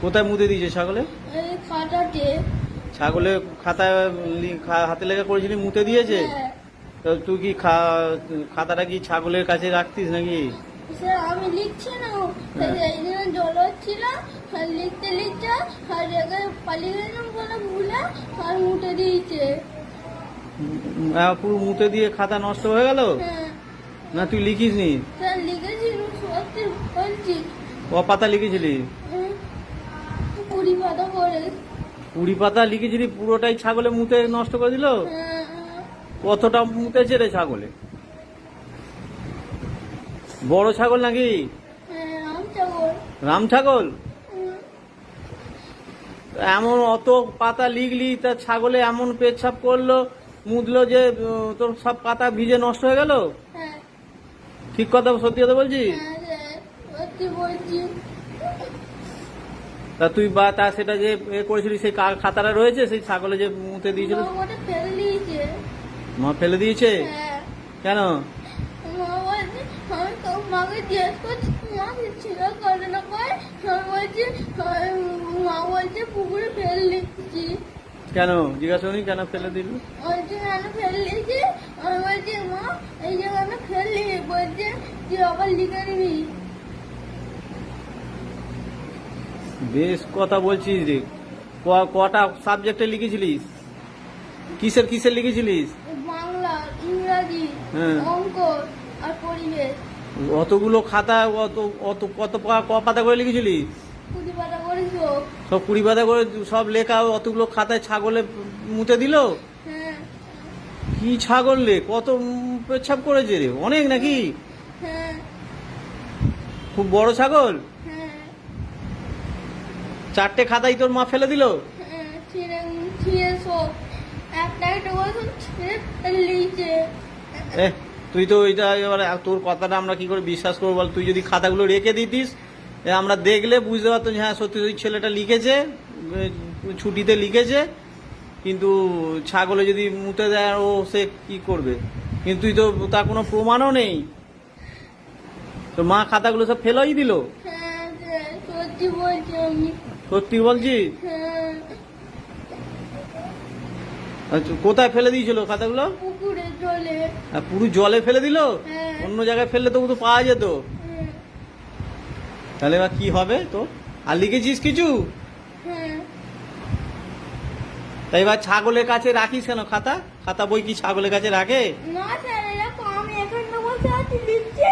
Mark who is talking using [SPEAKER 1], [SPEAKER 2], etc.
[SPEAKER 1] কোথায় মুতে দিয়েছে ছাগলে?
[SPEAKER 2] এই খাটাতে।
[SPEAKER 1] ছাগলে খাতায় হাতে লেখা করেছিলি, মুতে দিয়েছে?
[SPEAKER 2] হ্যাঁ।
[SPEAKER 1] তো তুই কি খাতাটা কি ছাগলের কাছে রাখতিস নাকি?
[SPEAKER 2] স্যার আমি লিখছি না, এই দিন জল হচ্ছিল, আর লিখতে লিখতে আর রেগে পালিয়ে গেলাম বলে ভুলে আর মুটে দিয়েছে।
[SPEAKER 1] পুরো মুতে দিয়ে খাতা নষ্ট হয়ে গেল?
[SPEAKER 2] হ্যাঁ
[SPEAKER 1] না তুই লিখিস নি?
[SPEAKER 2] স্যার লিখেছি, সত্যি বলছি।
[SPEAKER 1] ক পাতা লিখেছিলি?
[SPEAKER 2] 20 পাতা করে।
[SPEAKER 1] 20 পাতা লিখেছিলি, পুরোটাই ছাগলে মুতে নষ্ট করে দিল?
[SPEAKER 2] হ্যাঁ,
[SPEAKER 1] কতটা মুতেছে রে ছাগলে? বড় ছাগল নাকি?
[SPEAKER 2] হ্যাঁ, আমি ছাগল।
[SPEAKER 1] রাম ছাগল?
[SPEAKER 2] হুম,
[SPEAKER 1] এমন অত পাতা লিখলি, তা ছাগলে এমন পেচ্ছাপ করলো, মুদলো যে তোর সব পাতা ভিজে নষ্ট হয়ে গেল?
[SPEAKER 2] হ্যাঁ,
[SPEAKER 1] ঠিক কথা, সত্যি কথা বলছি?
[SPEAKER 2] হ্যাঁ, স্যার, সত্যি বলছি।
[SPEAKER 1] তা তুই বা তা সেটা যে করেছিলি, সেই খাতাটা রয়েছে সেই ছাগলে যে মুতে দিয়েছিল?
[SPEAKER 2] মা ওটা ফেলে দিয়েছে।
[SPEAKER 1] মা ফেলে দিয়েছে?
[SPEAKER 2] হ্যাঁ,
[SPEAKER 1] কেন?
[SPEAKER 2] মা বলছে, আমি তো মাকে জিজ্ঞেস করছি, মা ছিল করে না পায়, আমি বলছি, মা বলছে পুকুরে ফেলে দিচ্ছি।
[SPEAKER 1] কেন জিজ্ঞাসা করি কেন ফেলে দিল?
[SPEAKER 2] বলছে কেন ফেলে দিয়েছি, আমি বলছি মা এই যে কেন ফেললি, বলছে তুই আবার লিখে নিবি।
[SPEAKER 1] বেশ কথা বলছিস রে। কটা সাবজেক্টে লিখেছিলিস? কিসের কিসের লিখেছিলিস?
[SPEAKER 2] বাংলা, ইংরাজি,
[SPEAKER 1] হ্যাঁ।
[SPEAKER 2] অঙ্ক আর পরিবেশ।
[SPEAKER 1] অতগুলো খাতা, অত অত কত ক পাতা করে লিখেছিলিস?
[SPEAKER 2] 20 পাতা করে সব।
[SPEAKER 1] সব 20 পাতা করে সব লেখা, অতগুলো খাতায় ছাগলে মুতে দিল?
[SPEAKER 2] হ্যাঁ,
[SPEAKER 1] কি ছাগল রে, কত পেচ্ছাপ করেছে রে, অনেক নাকি?
[SPEAKER 2] হ্যাঁ,
[SPEAKER 1] খুব বড় ছাগল?
[SPEAKER 2] হ্যাঁ,
[SPEAKER 1] 4টে খাতাই তোর মা ফেলে দিল?
[SPEAKER 2] হ্যাঁ, ছিঁড়ে সব একটা একটা করে সব ছিঁড়ে ফেলে দিয়েছে।
[SPEAKER 1] তুই তো এটা এবার তোর কথাটা আমরা কি করে বিশ্বাস করবো বল? তুই যদি খাতাগুলো রেখে দিতিস, আমরা দেখলে বুঝতে পারতাম যে হ্যাঁ সত্যি ওই ছেলেটা লিখেছে, ছুটিতে লিখেছে। কিন্তু ছাগলে যদি মুতে দেয়, ও সে কি করবে? কিন্তু তুই তো, তার কোনো প্রমাণও নেই। তোর মা খাতাগুলো সব ফেলাই দিল?
[SPEAKER 2] হ্যাঁ স্যার, সত্যি বলছি আমি।
[SPEAKER 1] সত্যি বলছিস?
[SPEAKER 2] হ্যাঁ,
[SPEAKER 1] আচ্ছা, কোথায় ফেলে দিয়েছিল খাতাগুলো?
[SPEAKER 2] পুকুরে জলে।
[SPEAKER 1] পুরো জলে ফেলে দিল?
[SPEAKER 2] হ্যাঁ।
[SPEAKER 1] অন্য জায়গায় ফেললে তো তো পাওয়া যেত।
[SPEAKER 2] হ্যাঁ,
[SPEAKER 1] তাহলে এবার কি হবে তো? আর লিখেছিস কিছু?
[SPEAKER 2] হ্যাঁ,
[SPEAKER 1] তাই এবার ছাগলের কাছে রাখিস কেন খাতা? খাতা বই কি ছাগলের কাছে রাখে?
[SPEAKER 2] না স্যার, এরকম আমি এখানে বসে আছি লিখছি,